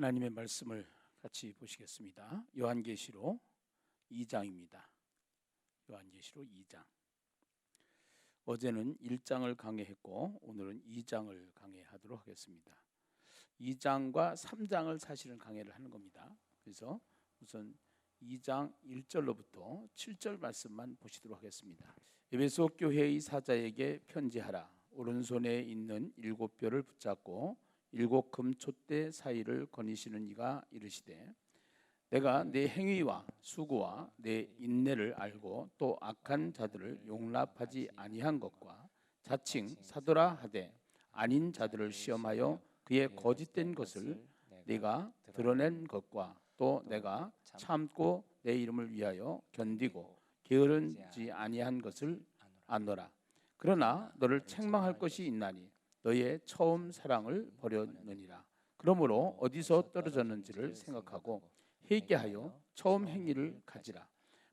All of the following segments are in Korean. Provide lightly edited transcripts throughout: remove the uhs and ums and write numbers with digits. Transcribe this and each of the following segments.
하나님의 말씀을 같이 보시겠습니다. 요한계시록 2장입니다. 요한계시록 2장. 어제는 1장을 강해했고 오늘은 2장을 강해하도록 하겠습니다. 2장과 3장을 사실은 강해를 하는 겁니다. 그래서 우선 2장 1절로부터 7절 말씀만 보시도록 하겠습니다. 에베소 교회의 사자에게 편지하라. 오른손에 있는 7뼈를 붙잡고 7 금촛대 사이를 거니시는 이가 이르시되, 내가 내 행위와 수고와 내 인내를 알고 또 악한 자들을 용납하지 아니한 것과 자칭 사도라 하되 아닌 자들을 시험하여 그의 거짓된 것을 네가 드러낸 것과 또 내가 참고 내 이름을 위하여 견디고 게으르지 아니한 것을 아노라. 그러나 너를 책망할 것이 있나니 너의 처음 사랑을 버렸느니라. 그러므로 어디서 떨어졌는지를 생각하고 회개하여 처음 행위를 가지라.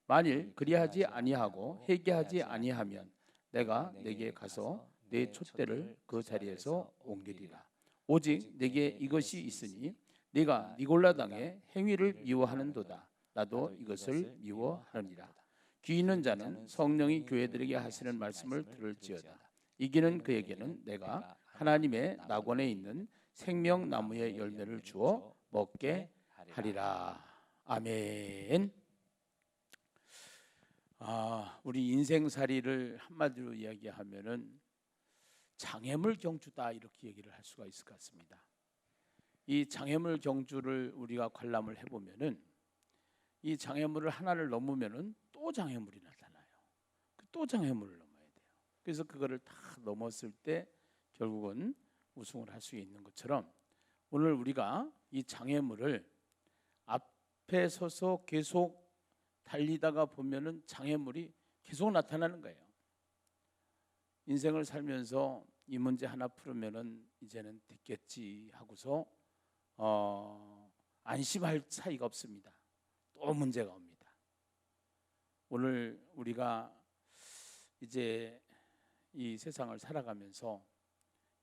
만일 그리하지 아니하고 회개하지 아니하면 내가 내게 가서 내 촛대를 그 자리에서 옮기리라. 오직 내게 이것이 있으니 네가 니골라당의 행위를 미워하는도다. 나도 이것을 미워하느니라. 귀 있는 자는 성령이 교회들에게 하시는 말씀을 들을지어다. 이기는 그에게는 내가 하나님의 낙원에 있는 생명나무의 열매를 주어 먹게 하리라. 아멘. 우리 인생살이를 한마디로 이야기하면은 장애물 경주다, 이렇게 얘기를 할 수가 있을 것 같습니다. 이 장애물 경주를 우리가 관람을 해보면은 이 장애물을 하나를 넘으면은 또 장애물이 나타나요. 또 장애물을 넘어야 돼요. 그래서 그거를 다 넘었을 때 결국은 우승을 할 수 있는 것처럼 오늘 우리가 이 장애물을 앞에 서서 계속 달리다가 보면은 장애물이 계속 나타나는 거예요. 인생을 살면서 이 문제 하나 풀으면은 이제는 됐겠지 하고서 안심할 사이가 없습니다. 또 문제가 옵니다. 오늘 우리가 이제 이 세상을 살아가면서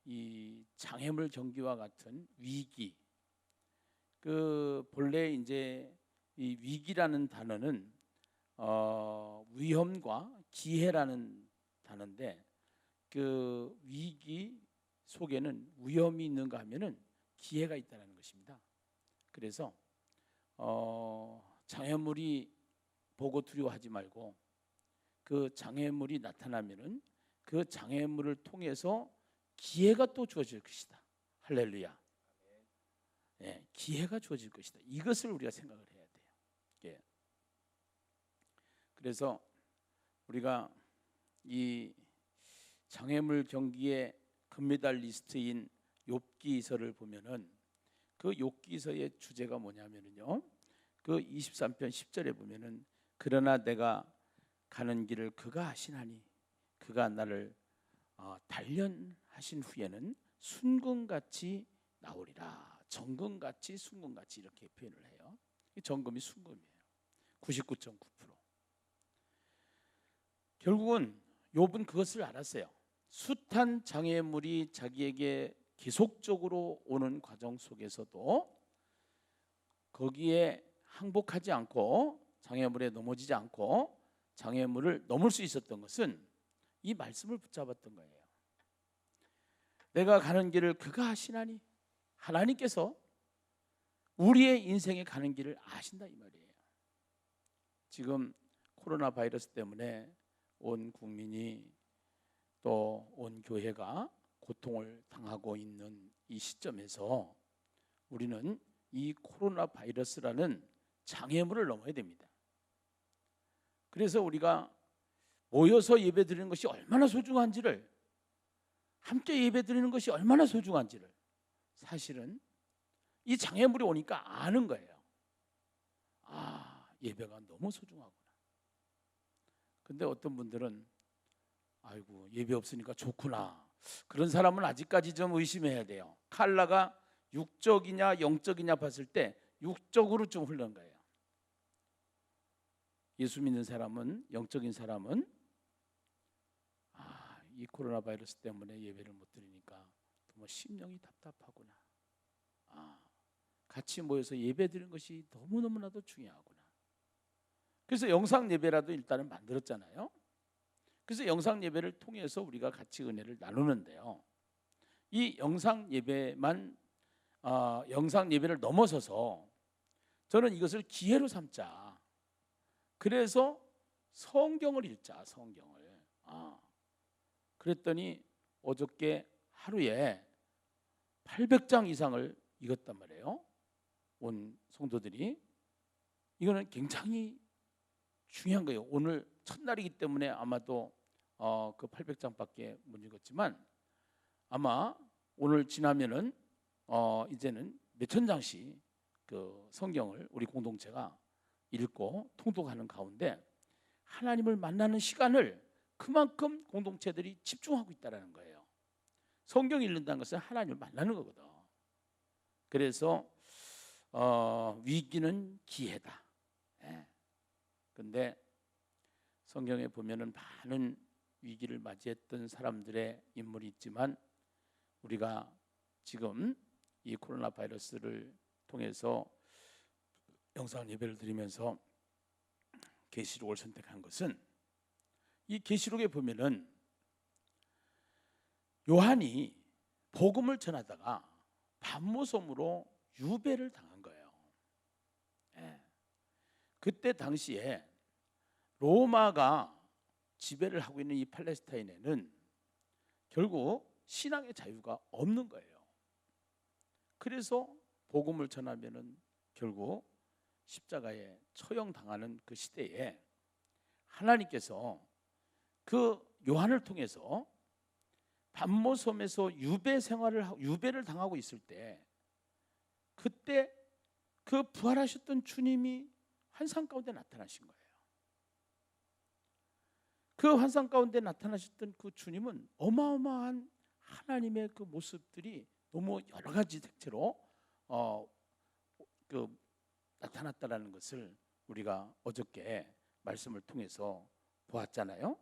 이 장애물 경기와 같은 위기, 본래 이제 이 위기라는 단어는 위험과 기회라는 단어인데, 그 위기 속에는 위험이 있는가 하면은 기회가 있다는 것입니다. 그래서 장애물이 보고 두려워하지 말고 그 장애물이 나타나면은 그 장애물을 통해서 기회가 또 주어질 것이다. 할렐루야. 예, 기회가 주어질 것이다. 이것을 우리가 생각을 해야 돼요. 예. 그래서 우리가 이 장애물 경기의 금메달리스트인 욥기서를 보면은 그 욥기서의 주제가 뭐냐면은요, 그 23편 10절에 보면은 그러나 내가 가는 길을 그가 아시나니 그가 나를 단련하신 후에는 순금같이 나오리라. 정금같이 순금같이 이렇게 표현을 해요. 정금이 순금이에요. 99.9%. 결국은 욥은 그것을 알았어요. 숱한 장애물이 자기에게 계속적으로 오는 과정 속에서도 거기에 항복하지 않고 장애물에 넘어지지 않고 장애물을 넘을 수 있었던 것은 이 말씀을 붙잡았던 거예요. 내가 가는 길을 그가 아시나니, 하나님께서 우리의 인생에 가는 길을 아신다, 이 말이에요. 지금 코로나 바이러스 때문에 온 국민이 또 온 교회가 고통을 당하고 있는 이 시점에서 우리는 이 코로나 바이러스라는 장애물을 넘어야 됩니다. 그래서 우리가 모여서 예배드리는 것이 얼마나 소중한지를, 함께 예배드리는 것이 얼마나 소중한지를 사실은 이 장애물이 오니까 아는 거예요. 예배가 너무 소중하구나. 근데 어떤 분들은 아이고, 예배 없으니까 좋구나. 그런 사람은 아직까지 좀 의심해야 돼요. 칼라가 육적이냐 영적이냐 봤을 때 육적으로 좀 흐른 거예요. 예수 믿는 사람은, 영적인 사람은 이 코로나 바이러스 때문에 예배를 못 드리니까 정말 심령이 답답하구나. 같이 모여서 예배드리는 것이 너무너무나도 중요하구나. 그래서 영상 예배라도 일단은 만들었잖아요. 그래서 영상 예배를 통해서 우리가 같이 은혜를 나누는데요. 이 영상 예배만 영상 예배를 넘어서서 저는 이것을 기회로 삼자. 그래서 성경을 읽자. 성경을. 그랬더니 어저께 하루에 800장 이상을 읽었단 말이에요. 온 성도들이. 이거는 굉장히 중요한 거예요. 오늘 첫날이기 때문에 아마도 그 800장밖에 못 읽었지만 아마 오늘 지나면은 이제는 몇천 장씩 그 성경을 우리 공동체가 읽고 통독하는 가운데 하나님을 만나는 시간을 그만큼 공동체들이 집중하고 있다는 거예요. 성경 읽는다는 것은 하나님을 만나는 거거든. 그래서 위기는 기회다. 그런데 성경에 보면은 많은 위기를 맞이했던 사람들의 인물이 있지만 우리가 지금 이 코로나 바이러스를 통해서 영상 예배를 드리면서 계시록을 선택한 것은 이 계시록에 보면은 요한이 복음을 전하다가 밤모섬으로 유배를 당한 거예요. 그때 당시에 로마가 지배를 하고 있는 이 팔레스타인에는 결국 신앙의 자유가 없는 거예요. 그래서 복음을 전하면은 결국 십자가에 처형당하는 그 시대에 하나님께서 그 요한을 통해서 밤모섬에서 유배를 당하고 있을 때 그때 그 부활하셨던 주님이 환상 가운데 나타나신 거예요. 그 환상 가운데 나타나셨던 그 주님은 어마어마한 하나님의 그 모습들이 너무 여러 가지 색채로 나타났다라는 것을 우리가 어저께 말씀을 통해서 보았잖아요.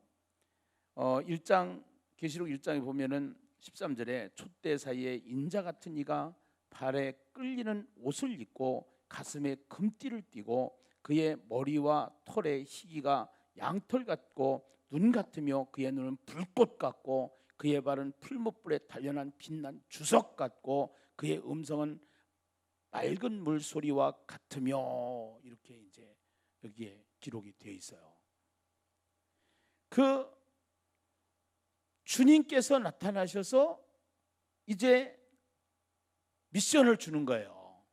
1장 계시록 1장에 보면은 13절에 촛대 사이에 인자 같은 이가 발에 끌리는 옷을 입고 가슴에 금띠를 띠고 그의 머리와 털의 희기가 양털 같고 눈 같으며 그의 눈은 불꽃 같고 그의 발은 풀무불에 단련한 빛난 주석 같고 그의 음성은 맑은 물소리와 같으며 이렇게 이제 여기에 기록이 되어 있어요. 그 주님께서 나타나셔서 이제 미션을 주는 거예요.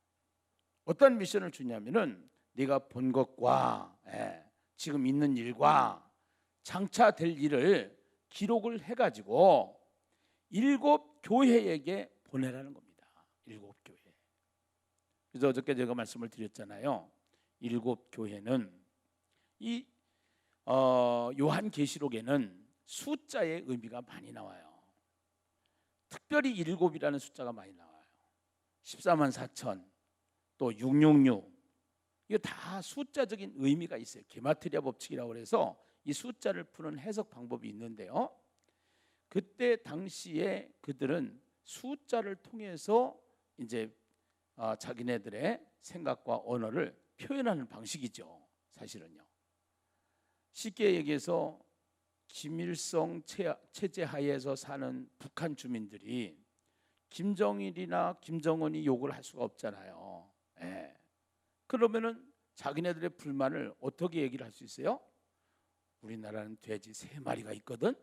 어떤 미션을 주냐면은 네가 본 것과 지금 있는 일과 장차 될 일을 기록을 해가지고 7 교회에게 보내라는 겁니다. 7 교회. 그래서 어저께 제가 말씀을 드렸잖아요. 7 교회는 이 요한계시록에는 숫자의 의미가 많이 나와요. 특별히 7이라는 숫자가 많이 나와요. 14만 4천, 또 666. 이거 다 숫자적인 의미가 있어요. 게마트리아 법칙이라고 해서 이 숫자를 푸는 해석 방법이 있는데요. 그때 당시에 그들은 숫자를 통해서 이제 자기네들의 생각과 언어를 표현하는 방식이죠. 사실은요. 쉽게 얘기해서 김일성 체제 하에서 사는 북한 주민들이 김정일이나 김정은이 욕을 할 수가 없잖아요. 그러면은 자기네들의 불만을 어떻게 얘기를 할 수 있어요? 우리나라는 돼지 3마리가 있거든.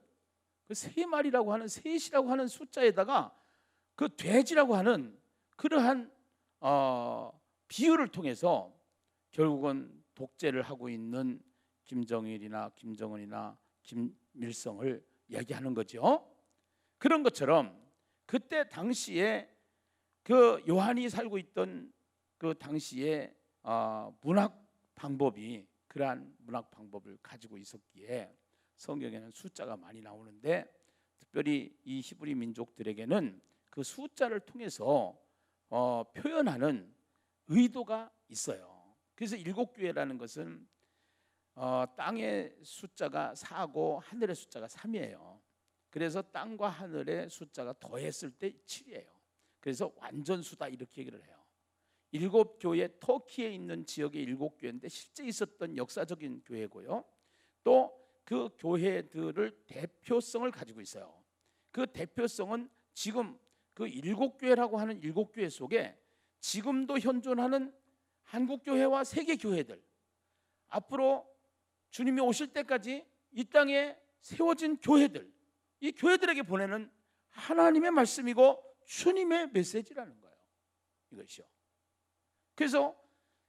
그 3마리라고 하는 셋이라고 하는 숫자에다가 그 돼지라고 하는 그러한 비유를 통해서 결국은 독재를 하고 있는 김정일이나 김정은이나 김일성을 이야기하는 거죠. 그런 것처럼 그때 당시에 그 요한이 살고 있던 그 당시에 문학 방법이 그러한 문학 방법을 가지고 있었기에 성경에는 숫자가 많이 나오는데 특별히 이 히브리 민족들에게는 그 숫자를 통해서 표현하는 의도가 있어요. 그래서 7 교회라는 것은 땅의 숫자가 4고 하늘의 숫자가 3이에요. 그래서 땅과 하늘의 숫자가 더했을 때 7이에요. 그래서 완전수다 이렇게 얘기를 해요. 일곱 교회, 터키에 있는 지역의 일곱 교회인데 실제 있었던 역사적인 교회고요. 또 그 교회들을 대표성을 가지고 있어요. 그 대표성은 지금 그 일곱 교회라고 하는 일곱 교회 속에 지금도 현존하는 한국 교회와 세계 교회들, 앞으로 주님이 오실 때까지 이 땅에 세워진 교회들, 이 교회들에게 보내는 하나님의 말씀이고 주님의 메시지라는 거예요. 이것이요. 그래서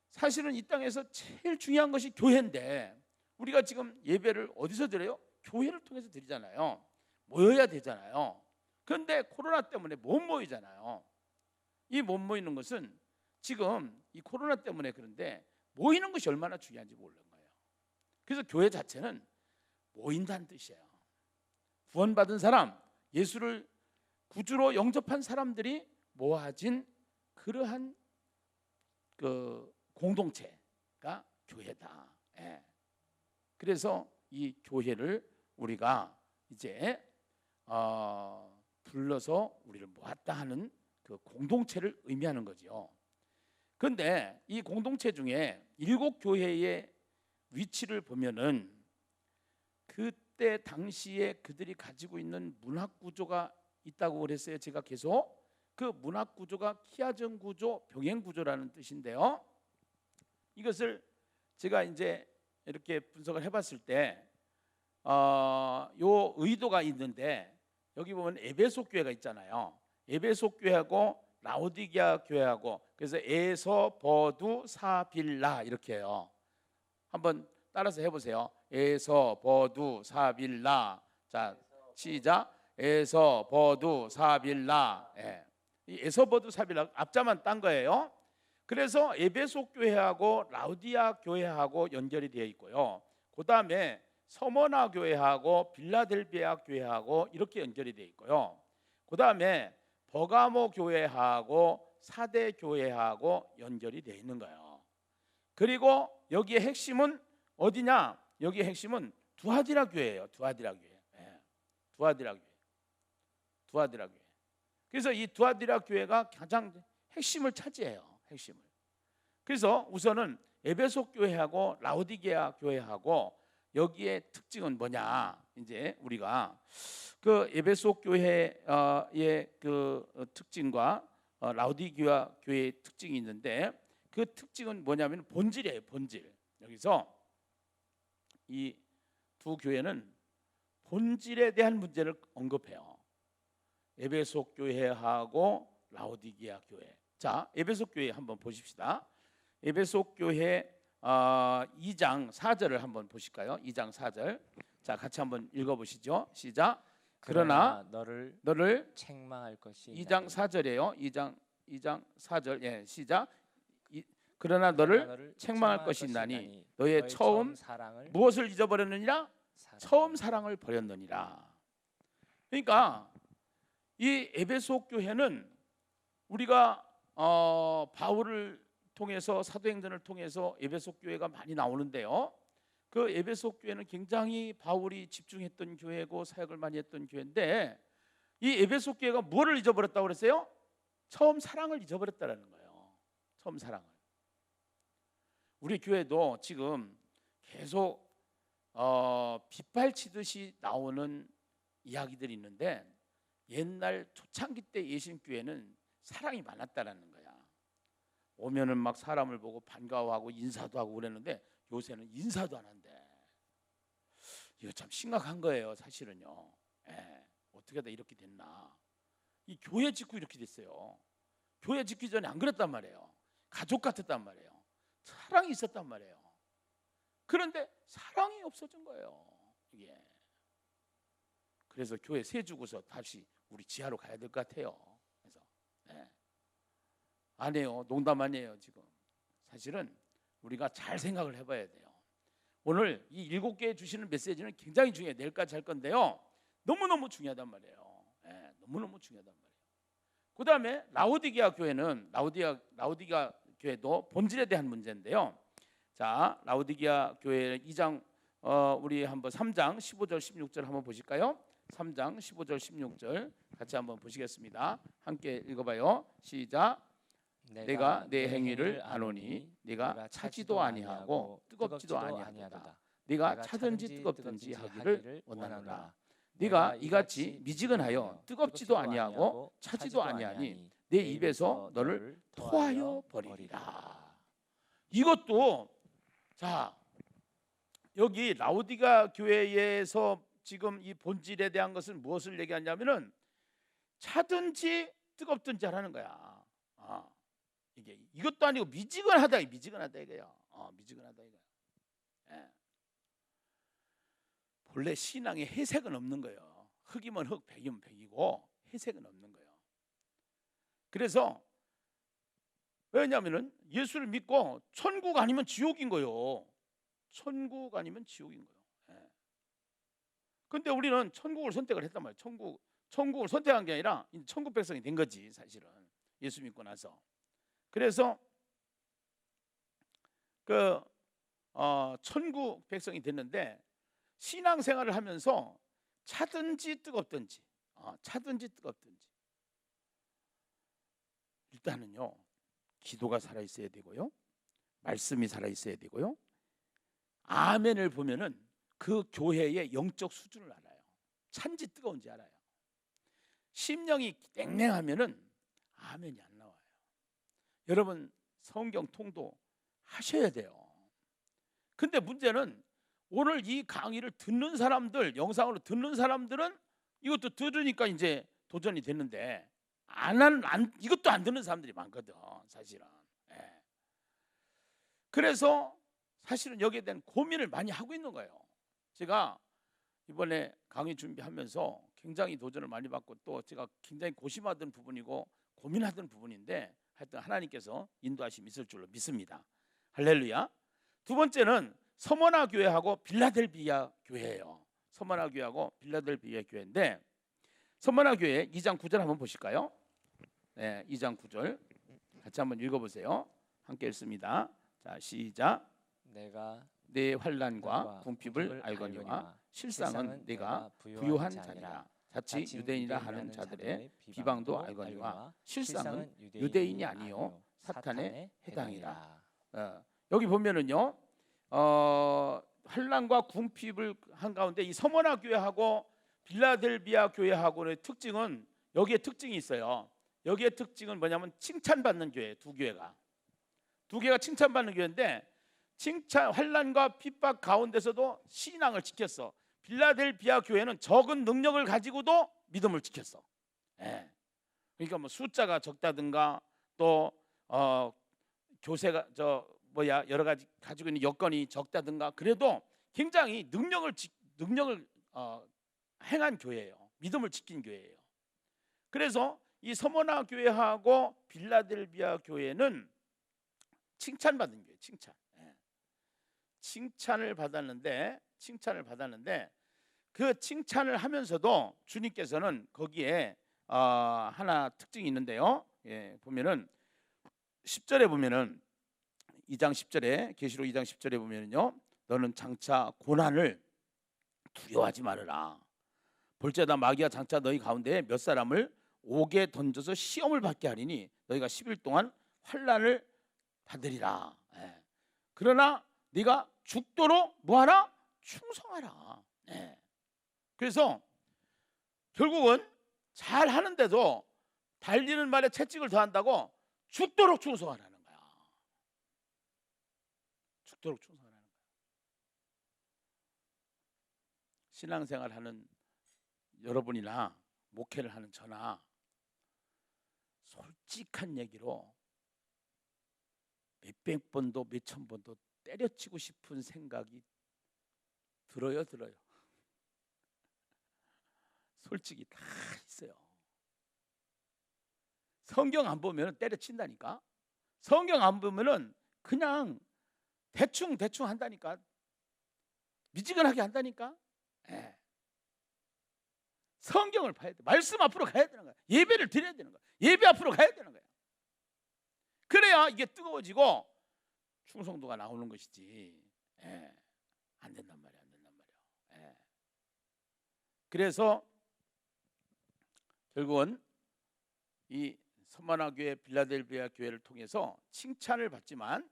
사실은 이 땅에서 제일 중요한 것이 교회인데, 우리가 지금 예배를 어디서 드려요? 교회를 통해서 드리잖아요. 모여야 되잖아요. 그런데 코로나 때문에 못 모이잖아요. 이 못 모이는 것은 지금 이 코로나 때문에 그런데 모이는 것이 얼마나 중요한지 모르는 거예요. 그래서 교회 자체는 모인다는 뜻이에요. 구원받은 사람, 예수를 구주로 영접한 사람들이 모아진 그러한 그 공동체가 교회다. 예. 그래서 이 교회를 우리가 이제 불러서 우리를 모았다 하는 그 공동체를 의미하는 거죠. 그런데 이 공동체 중에 일곱 교회의 위치를 보면은 그때 당시에 그들이 가지고 있는 문학 구조가 있다고 그랬어요. 제가 계속 그 문학 구조가 키아전 구조, 병행 구조라는 뜻인데요. 이것을 제가 이제 이렇게 분석을 해봤을 때, 요 의도가 있는데, 여기 보면 에베소 교회가 있잖아요. 에베소 교회하고 라오디게아 교회하고, 그래서 에서 버두 사빌라 이렇게 해요. 한번 따라서 해보세요. 에서 버두 사빌라. 자, 시작. 에서 버두 사빌라. 예. 이 에서 버두 사빌라 앞자만 딴 거예요. 그래서 에베소 교회하고 라우디아 교회하고 연결이 되어 있고요. 그 다음에 서머나 교회하고 빌라델비아 교회하고 이렇게 연결이 되어 있고요. 그 다음에 버가모 교회하고 사대 교회하고 연결이 되어 있는 거예요. 그리고 여기에 핵심은 어디냐? 여기에 핵심은 두아디라 교회예요. 두아디라 교회. 네. 두아디라 교회. 두아디라 교회. 그래서 이 두아디라 교회가 가장 핵심을 차지해요. 핵심을. 그래서 우선은 에베소 교회하고 라오디게아 교회하고 여기에 특징은 뭐냐? 이제 우리가 그 에베소 교회의 그 특징과 라오디게아 교회의 특징이 있는데, 그 특징은 뭐냐면 본질이에요. 본질. 여기서 이 두 교회는 본질에 대한 문제를 언급해요. 에베소 교회하고 라오디게아 교회. 자, 에베소 교회 한번 보십시다. 에베소 교회 2장 4절을 한번 보실까요? 2장 4절. 자, 같이 한번 읽어보시죠. 시작. 그러나 너를 책망할 것이 2장 4절이에요. 2장 4절. 예, 시작. 그러나 너를 책망할 것이 있나니 너의 처음 사랑을 무엇을 잊어버렸느니라? 처음 사랑을 버렸느니라. 그러니까 이 에베소 교회는 우리가 바울을 통해서, 사도행전을 통해서 에베소 교회가 많이 나오는데요. 그 에베소 교회는 굉장히 바울이 집중했던 교회고 사역을 많이 했던 교회인데, 이 에베소 교회가 뭐를 잊어버렸다고 그랬어요? 처음 사랑을 잊어버렸다라는 거예요. 처음 사랑을. 우리 교회도 지금 계속 빗발치듯이 나오는 이야기들이 있는데, 옛날 초창기 때 예신교회는 사랑이 많았다라는 거야. 오면은 막 사람을 보고 반가워하고 인사도 하고 그랬는데 요새는 인사도 안 한대. 이거 참 심각한 거예요, 사실은요. 예, 어떻게 다 이렇게 됐나? 이 교회 짓고 이렇게 됐어요. 교회 짓기 전에 안 그랬단 말이에요. 가족 같았단 말이에요. 사랑이 있었단 말이에요. 그런데 사랑이 없어진 거예요. 이게. 그래서 교회 세 주고서 다시 우리 지하로 가야 될 것 같아요. 그래서 아니에요. 농담 아니에요. 지금 사실은 우리가 잘 생각을 해봐야 돼요. 오늘 이 7개에 주시는 메시지는 굉장히 중요해요. 내일까지 할 건데요, 너무너무 중요하단 말이에요. 너무너무 중요하단 말이에요. 그 다음에 라오디게아 교회는 라오디게아 교회도 본질에 대한 문제인데요. 자, 라오디게아 교회 2장 우리 한번 3장 15절 16절 한번 보실까요? 3장 15절 16절 같이 한번 보시겠습니다. 함께 읽어봐요. 시작. 내가 내 행위를 아노니 네가 차지도 아니하고 뜨겁지도 아니하도다. 네가 차든지 뜨겁든지 하기를 원하노라. 네가 이같이 미지근하여 뜨겁지도 아니하고 차지도 아니하니 내 입에서 너를 토하여 버리리라. 이것도 자, 여기 라오디가 교회에서 지금 이 본질에 대한 것은 무엇을 얘기하냐면은 차든지 뜨겁든지 하라는 거야. 이게 이것도 아니고 미지근하다 이거요. 미지근하다 이거야. 예. 본래 신앙에 해색은 없는 거예요. 흑이면 흑, 백이면 백이고 해색은 없는 거예요. 그래서 왜냐하면은 예수를 믿고 천국 아니면 지옥인 거예요. 천국 아니면 지옥인 거예요. 예. 근데 우리는 천국을 선택을 했단 말이에요. 천국을 선택한 게 아니라 천국 백성이 된 거지 사실은 예수 믿고 나서. 그래서 천국 백성이 됐는데 신앙생활을 하면서 차든지 뜨겁든지 일단은요 기도가 살아 있어야 되고요, 말씀이 살아 있어야 되고요, 아멘을 보면은 그 교회의 영적 수준을 알아요. 찬지 뜨거운지 알아요. 심령이 냉랭하면은 아멘이 안 나와요. 여러분 성경 통도 하셔야 돼요. 근데 문제는 오늘 이 강의를 듣는 사람들, 영상으로 듣는 사람들은 이것도 들으니까 이제 도전이 되는데 이것도 안 듣는 사람들이 많거든 사실은. 예. 그래서 사실은 여기에 대한 고민을 많이 하고 있는 거예요. 제가 이번에 강의 준비하면서 굉장히 도전을 많이 받고 또 제가 굉장히 고심하던 부분이고 고민하던 부분인데 하여튼 하나님께서 인도하심이 있을 줄로 믿습니다. 할렐루야. 두 번째는 서머나 교회하고 빌라델비아 교회예요. 서머나 교회하고 빌라델비아 교회인데 서머나 교회 2장 9절 한번 보실까요? 네, 2장 9절 같이 한번 읽어보세요. 함께 읽습니다. 자, 시작. 내가 내 환난과 궁핍을 알거니와 실상은 내가 부유한 자니라. 자치 유대인이라 하는 자들의 비방도 알거니와 실상은 유대인이 아니요 사탄에 해당이라. 여기 보면은요 환난과 궁핍을 한 가운데 이 서머나 교회하고 빌라델비아 교회하고의 특징은 여기에 특징이 있어요. 여기에 특징은 뭐냐면 칭찬받는 교회. 두 개가 칭찬받는 교회인데 환난과 핍박 가운데서도 신앙을 지켰어. 빌라델비아 교회는 적은 능력을 가지고도 믿음을 지켰어. 예. 그러니까 뭐 숫자가 적다든가 또 교세가 여러 가지 가지고 있는 여건이 적다든가 그래도 굉장히 능력을 행한 교회예요. 믿음을 지킨 교회예요. 그래서 이 서머나 교회하고 빌라델비아 교회는 칭찬받은 교회, 칭찬을 받았는데 그 칭찬을 하면서도 주님께서는 거기에 하나 특징이 있는데요. 예, 보면은 10절에 보면은 2장 10절에 계시록 2장 10절에 보면은요, 너는 장차 고난을 두려워하지 말아라. 볼지어다 마귀가 장차 너희 가운데 몇 사람을 옥에 던져서 시험을 받게 하리니 너희가 10일 동안 환난을 받으리라. 예. 그러나 네가 죽도록 뭐하라? 충성하라. 예. 그래서 결국은 잘 하는데도 달리는 말에 채찍을 더한다고 죽도록 충성하라는 거야. 죽도록 충성하라는 거야. 신앙생활하는 여러분이나 목회를 하는 저나 솔직한 얘기로 몇백 번도 몇천 번도 때려치고 싶은 생각이 들어요. 솔직히 다 있어요. 성경 안 보면 때려친다니까. 성경 안 보면은 그냥 대충 한다니까. 미지근하게 한다니까. 예. 성경을 봐야 돼. 말씀 앞으로 가야 되는 거야. 예배를 드려야 되는 거야. 예배 앞으로 가야 되는 거야. 그래야 이게 뜨거워지고 충성도가 나오는 것이지. 예. 안 된단 말이야. 예. 그래서 결국은 이 서머나 교회, 빌라델비아 교회를 통해서 칭찬을 받지만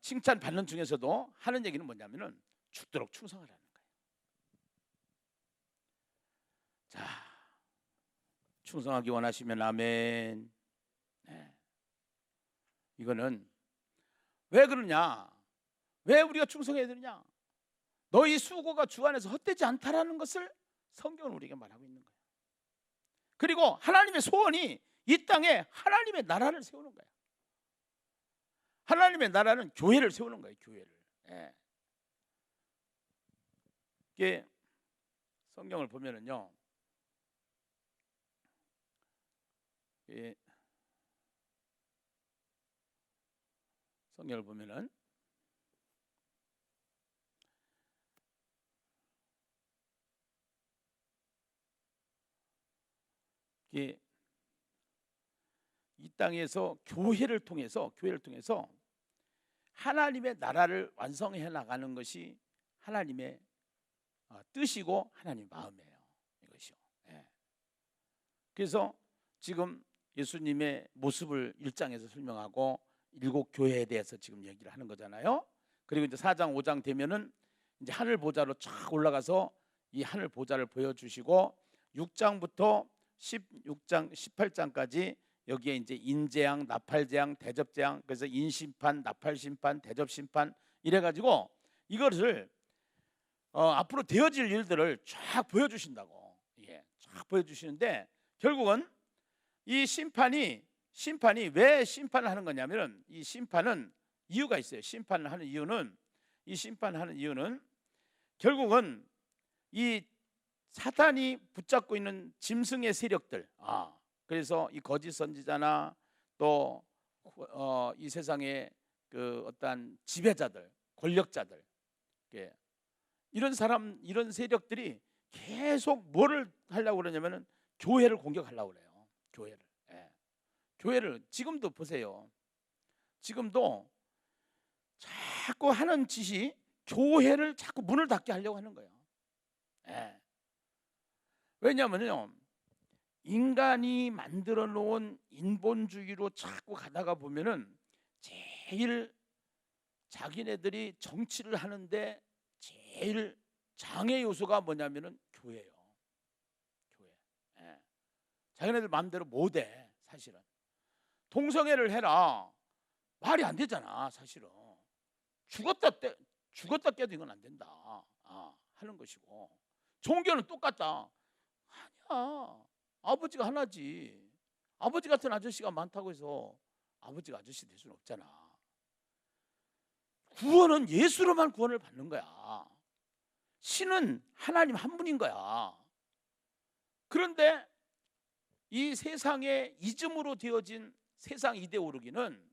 칭찬 받는 중에서도 하는 얘기는 뭐냐면은 죽도록 충성하라는 거예요. 자, 충성하기 원하시면 아멘. 네. 이거는 왜 그러냐? 왜 우리가 충성해야 되느냐? 너희 수고가 주 안에서 헛되지 않다라는 것을 성경은 우리에게 말하고 있는 거예요. 그리고 하나님의 소원이 이 땅에 하나님의 나라를 세우는 거예요. 하나님의 나라는 교회를 세우는 거예요. 교회를. 예. 이게 성경을 보면은요, 예. 성경을 보면은 이 땅에서 교회를 통해서 하나님의 나라를 완성해 나가는 것이 하나님의 뜻이고 하나님의 마음이에요. 이것이요. 예. 그래서 지금 예수님의 모습을 1장에서 설명하고 7 교회에 대해서 지금 얘기를 하는 거잖아요. 그리고 이제 4장 5장 되면은 이제 하늘 보좌로 쫙 올라가서 이 하늘 보좌를 보여주시고 6장부터 16장 18장까지 여기에 이제 인재앙, 나팔재앙, 대접재앙, 그래서 인심판, 나팔심판, 대접심판 이래가지고 이것을 앞으로 되어질 일들을 쫙 보여주신다고. 예, 쫙 보여주시는데 결국은 이 심판이 왜 심판을 하는 거냐면은 이 심판은 이유가 있어요. 심판을 하는 이유는 결국은 이 사탄이 붙잡고 있는 짐승의 세력들, 그래서 이 거짓 선지자나 또 이 세상의 그 어떠한 지배자들, 권력자들, 이런 세력들이 계속 뭐를 하려고 그러냐면은 교회를 공격하려고 그래요. 교회를 지금도 보세요. 지금도 자꾸 하는 짓이 교회를 자꾸 문을 닫게 하려고 하는 거예요. 예. 왜냐하면요, 인간이 만들어 놓은 인본주의로 자꾸 가다가 보면은 제일 자기네들이 정치를 하는데 제일 장애 요소가 뭐냐면은 교회예요. 교회. 예. 자기네들 마음대로 못해. 사실은 동성애를 해라, 말이 안 되잖아. 사실은 죽었다 깨도 이건 안 된다 하는 것이고, 종교는 똑같다. 아니야, 아버지가 하나지. 아버지 같은 아저씨가 많다고 해서 아버지가 아저씨 될 수는 없잖아. 구원은 예수로만 구원을 받는 거야. 신은 하나님 한 분인 거야. 그런데 이 세상의 이즘으로 되어진 세상 이데올로기는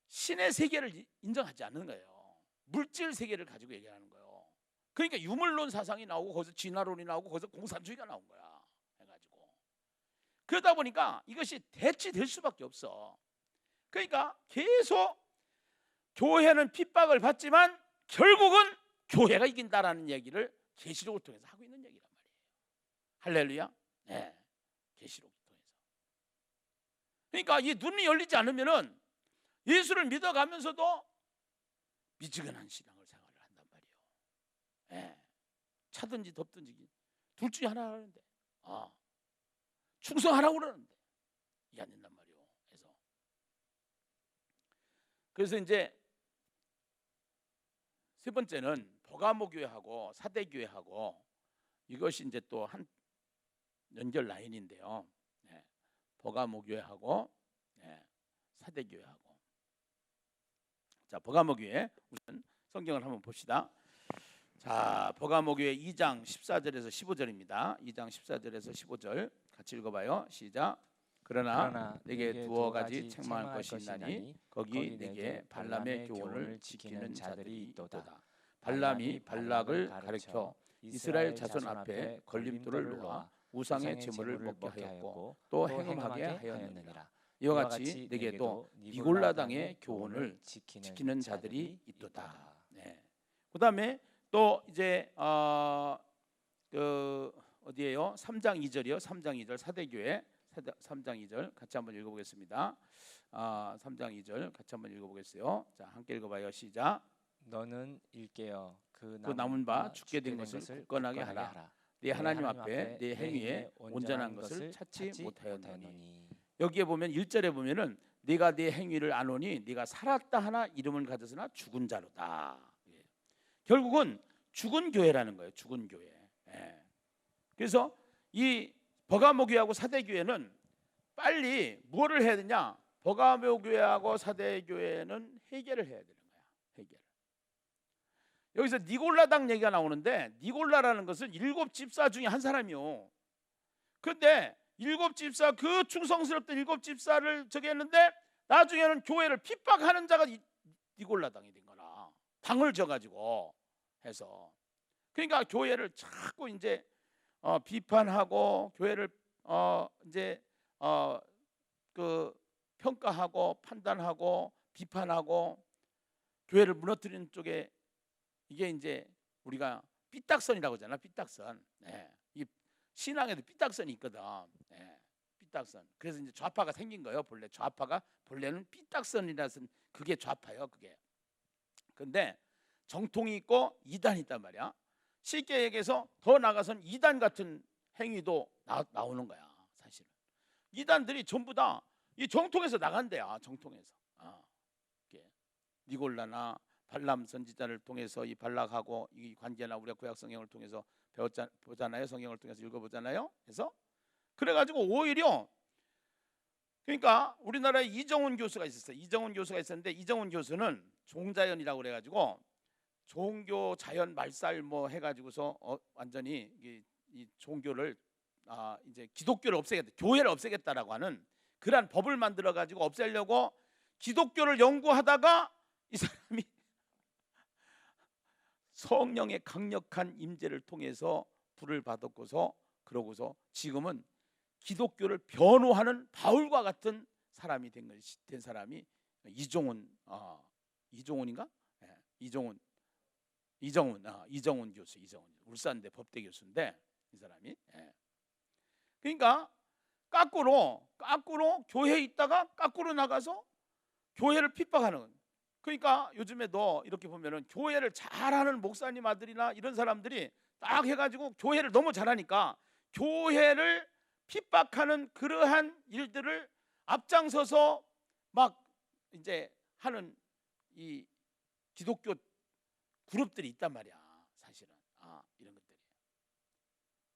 신의 세계를 인정하지 않는 거예요. 물질 세계를 가지고 얘기하는 거예요. 그러니까 유물론 사상이 나오고 거기서 진화론이 나오고 거기서 공산주의가 나온 거야. 해가지고 그러다 보니까 이것이 대치될 수밖에 없어. 그러니까 계속 교회는 핍박을 받지만 결국은 교회가 이긴다라는 얘기를 계시록을 통해서 하고 있는 얘기란 말이에요. 할렐루야. 네, 계시록을 통해서. 그러니까 이 눈이 열리지 않으면은 예수를 믿어가면서도 미지근한 신앙을 생활을 한단 말이에요. 네, 차든지 덥든지 둘 중에 하나 하는데 충성하라고 그러는데 이게 안 된단 말이에요. 그래서 이제 세 번째는 버가모 교회하고 사대 교회하고 이것이 이제 또 한 연결 라인인데요. 네, 버가모 교회하고 사대 교회하고. 자, 버가모 교회 우선 성경을 한번 봅시다. 자, 버가모 교회 2장 14절에서 15절입니다. 2장 14절에서 15절 같이 읽어봐요. 시작. 그러나 내게 두어 가지 책망할 것이 있나니 거기 내게 발람의 교훈을 지키는 자들이 있도다. 발람이 발락을 가르쳐 이스라엘 자손 앞에 걸림돌을 놓아 우상의 제물을 먹게 하였고 또 행음하게 하였느니라. 이와 같이 내게도 니골라 당의 교훈을 지키는 자들이 있도다. 네. 그다음에 또 이제 어디에요? 3장 2절이요. 3장 2절 사대교회 3장 2절 같이 한번 읽어보겠습니다. 3장 2절 같이 한번 읽어보겠어요. 자, 함께 읽어봐요. 시작. 너는 일깨어 그 남은 바 죽게 된 것을 굳건하게 하라. 네 하나님 앞에 네 행위에 온전한 것을 찾지 못하였노니. 여기에 보면 1절에 보면은 네가 네 행위를 아노니 네가 살았다 하나 이름을 가졌으나 죽은 자로다. 결국은 죽은 교회라는 거예요. 죽은 교회. 그래서 이 버가모 교회하고 사대 교회는 빨리 뭐를 해야 되냐? 버가모 교회하고 사대 교회는 해결을 해야 되는 거야. 해결. 여기서 니골라당 얘기가 나오는데 니골라라는 것은 7집사 중에 한 사람이요. 그런데 7집사 그 충성스럽던 7집사를 저기 했는데 나중에는 교회를 핍박하는 자가 니골라당이 된 거라. 당을 져가지고 해서 그러니까 교회를 자꾸 이제 비판하고 교회를 이제 그 평가하고 판단하고 비판하고 교회를 무너뜨리는 쪽에 이게 이제 우리가 삐딱선이라고 하잖아. 삐딱선. 이 신앙에도 삐딱선이 있거든. 삐딱선. 그래서 이제 좌파가 생긴 거예요. 본래는 삐딱선이라서 그게 좌파예요. 그게. 근데 정통이 있고 이단이 있단 말이야. 쉽게 얘기해서 더 나가선 이단 같은 행위도 나오는 거야. 사실은 이단들이 전부 다 이 정통에서 나간대야. 정통에서. 니골라나 발람 선지자를 통해서 이 발락하고 이 관계나 우리가 구약 성경을 통해서 보잖아요. 성경을 통해서 읽어보잖아요. 그래서 그래가지고 오히려 그러니까 우리나라에 이정훈 교수가 있었어요. 이정훈 교수가 있었는데 이정훈 교수는 종자연이라고 그래가지고 종교 자연 말살 뭐 해가지고서 완전히 이 종교를 이제 기독교를 없애겠다, 교회를 없애겠다라고 하는 그러한 법을 만들어 가지고 없애려고 기독교를 연구하다가 이 사람이 성령의 강력한 임재를 통해서 불을 받았고서 그러고서 지금은 기독교를 변호하는 바울과 같은 사람이 된 사람이 이종훈인가? 이정훈 교수, 울산대 법대 교수인데 이 사람이 그러니까 까꾸로 교회에 있다가 까꾸로 나가서 교회를 핍박하는. 그러니까 요즘에도 이렇게 보면은 교회를 잘하는 목사님 아들이나 이런 사람들이 딱 해가지고 교회를 너무 잘하니까 교회를 핍박하는 그러한 일들을 앞장서서 막 이제 하는 이 기독교 그룹들이 있단 말이야. 사실은 이런 것들이.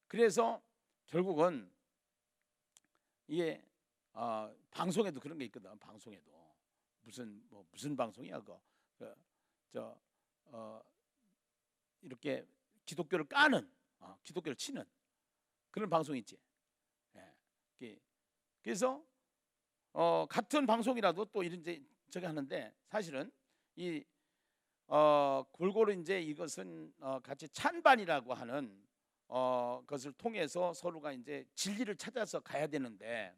그래서 결국은 이게 방송에도 그런 게 있거든. 방송에도 무슨 방송이야 그거. 이렇게 기독교를 까는 기독교를 치는 그런 방송이 있지. 그래서 같은 방송이라도 또 이런 저기 하는데 사실은 이 골고루 이제 이것은 같이 찬반이라고 하는 것을 통해서 서로가 이제 진리를 찾아서 가야 되는데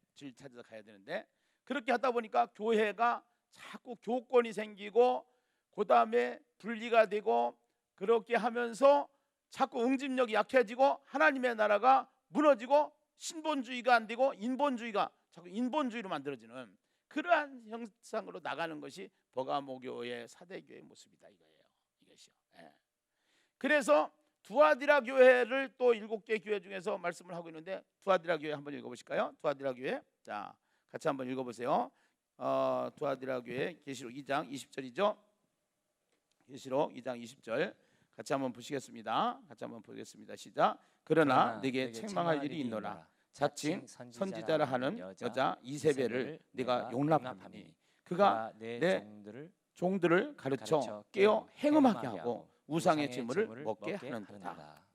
그렇게 하다 보니까 교회가 자꾸 교권이 생기고 그 다음에 분리가 되고 그렇게 하면서 자꾸 응집력이 약해지고 하나님의 나라가 무너지고 신본주의가 안 되고 인본주의가 자꾸 인본주의로 만들어지는 그러한 형상으로 나가는 것이 버가모교의 사대교의 모습이다 이것이요. 그래서 두아디라 교회를 또 7개 교회 중에서 말씀을 하고 있는데 두아디라 교회 한번 읽어보실까요? 두아디라 교회 자 같이 한번 읽어보세요. 두아디라 교회 계시록 2장 20절이죠. 계시록 2장 20절 같이 한번 보시겠습니다. 시작. 그러나 내게 책망할 일이 있노라. 자칭 선지자라 하는 여자 이세벨을 네가 용납하니 그가 내 종들을 가르쳐 깨어 행음하게 하고 우상의 제물을 먹게 하는도다.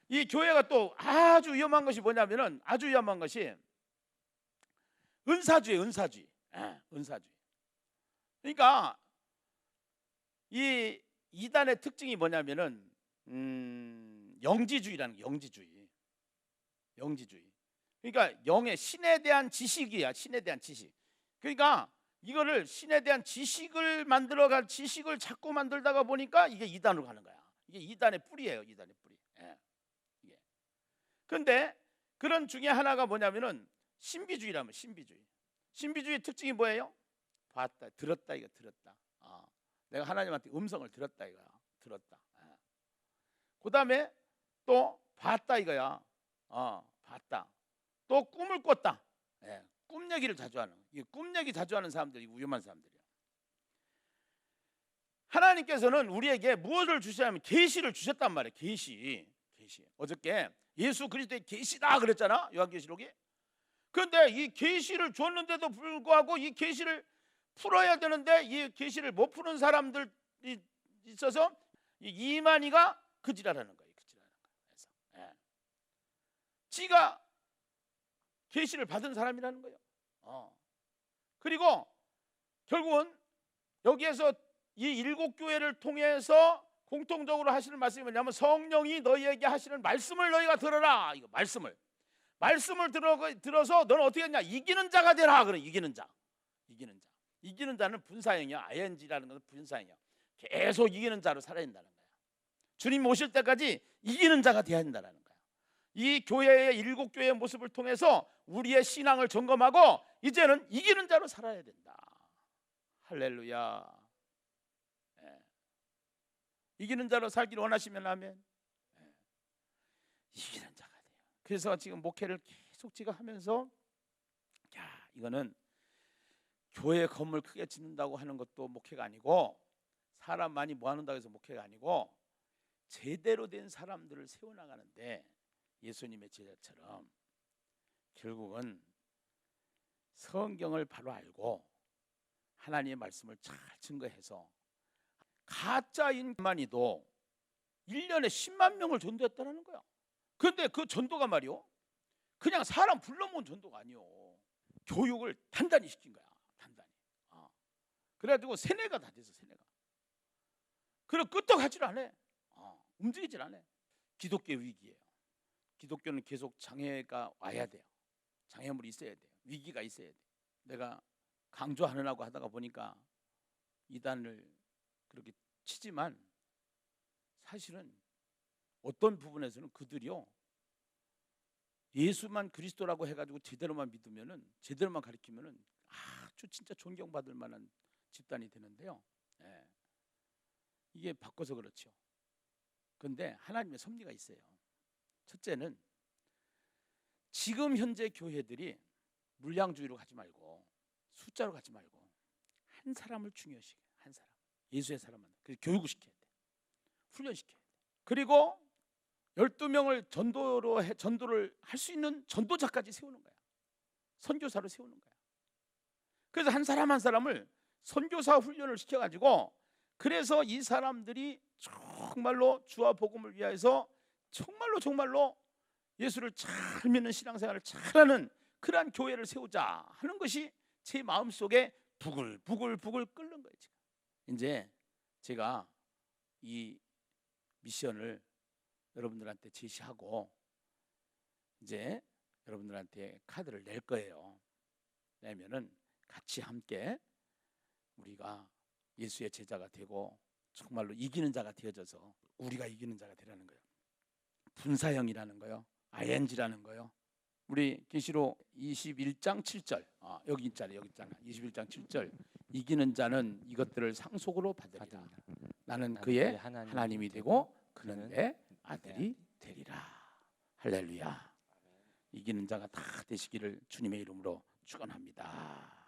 이 교회가 또 아주 위험한 것이 뭐냐면은 아주 위험한 것이 은사주의. 그러니까 이 이단의 특징이 뭐냐면은 영지주의라는 영지주의. 그러니까 영의 신에 대한 지식이야. 신에 대한 지식. 그러니까 이거를 신에 대한 지식을 만들어갈 지식을 자꾸 만들다가 보니까 이게 이단으로 가는 거야. 이게 이단의 뿌리예요. 이단의 뿌리. 이게. 근데 그런 중에 하나가 뭐냐면은 신비주의라면 신비주의 특징이 뭐예요? 봤다, 들었다, 이거 들었다. 내가 하나님한테 음성을 들었다, 이거야. 들었다. 그 다음에 또 봤다, 이거야. 봤다. 또 꿈을 꿨다. 꿈 얘기를 자주 하는. 꿈 얘기 자주 하는 사람들이 위험한 사람들이야. 하나님께서는 우리에게 무엇을 주시냐면 계시를 주셨단 말이에요. 계시. 어저께 예수 그리스도의 계시다 그랬잖아, 요한계시록이. 그런데 이 계시를 줬는데도 불구하고 이 계시를 풀어야 되는데 이 계시를 못 푸는 사람들이 있어서 이 이만희가 그지랄하는 거예요. 그래서 지가 계시를 받은 사람이라는 거예요. 그리고 결국은 여기에서 이 일곱 교회를 통해서 공통적으로 하시는 말씀이 뭐냐면 성령이 너희에게 하시는 말씀을 너희가 들어라. 이거 말씀을 들어서 너는 어떻게 했냐? 이기는 자가 되라. 그래. 이기는 자는 분사형이야. ing라는 것은 분사형이야. 계속 이기는 자로 살아야 된다는 거야. 주님 오실 때까지 이기는 자가 되어야 된다는 거야. 이 교회의 일곱 교회의 모습을 통해서 우리의 신앙을 점검하고 이제는 이기는 자로 살아야 된다. 할렐루야. 이기는 자로 살기를 원하시면 아멘. 이기는 자가 돼요. 그래서 지금 목회를 계속 제가 하면서 이거는 교회 건물 크게 짓는다고 하는 것도 목회가 아니고 사람 많이 모아놓는다고 해서 목회가 아니고 제대로 된 사람들을 세워나가는데 예수님의 제자처럼 결국은 성경을 바로 알고 하나님의 말씀을 잘 증거해서 가짜인만이도 1년에 10만 명을 전도했다는 거야. 그런데 그 전도가 말이요, 그냥 사람 불러 모은 전도가 아니요, 교육을 단단히 시킨 거야. 단단히. 그래가지고 세뇌가 다 돼서 세뇌가. 그리고 끄떡하질 않아. 움직이질 않아. 기독교 위기예요. 기독교는 계속 장애가 와야 돼요. 장애물이 있어야 돼요. 위기가 있어야 돼요. 내가 강조하느라고 하다가 보니까 이단을 그렇게 치지만 사실은 어떤 부분에서는 그들이요, 예수만 그리스도라고 해가지고 제대로만 믿으면은, 제대로만 가르치면은 아주 진짜 존경받을 만한 집단이 되는데요. 이게 바꿔서 그렇죠. 그런데 하나님의 섭리가 있어요. 첫째는 지금 현재 교회들이 물량주의로 가지 말고 숫자로 가지 말고 한 사람을 중요시해. 한 사람, 예수의 사람만. 그래서 교육을 시켜야 돼. 훈련시켜야 돼. 그리고 12명을 전도를 할 수 있는 전도자까지 세우는 거야. 선교사로 세우는 거야. 그래서 한 사람 한 사람을 선교사 훈련을 시켜가지고, 그래서 이 사람들이 정말로 주와 복음을 위하여서 정말로 예수를 잘 믿는 신앙생활을 잘하는 그러한 교회를 세우자 하는 것이 제 마음속에 부글부글 끓는 거예요. 지금. 이제 제가 이 미션을 여러분들한테 제시하고 이제 여러분들한테 카드를 낼 거예요. 내면은 같이 함께 우리가 예수의 제자가 되고 정말로 이기는 자가 되어져서 우리가 이기는 자가 되라는 거예요. 분사형이라는 거요, ing라는 거요. 우리 계시록 21장 7절, 여기 있잖아. 21장 7절, 이기는 자는 이것들을 상속으로 받으리라. 나는 그의 하나님이 되고 그는 내 아들이 되리라. 할렐루야. 이기는 자가 다 되시기를 주님의 이름으로 축원합니다.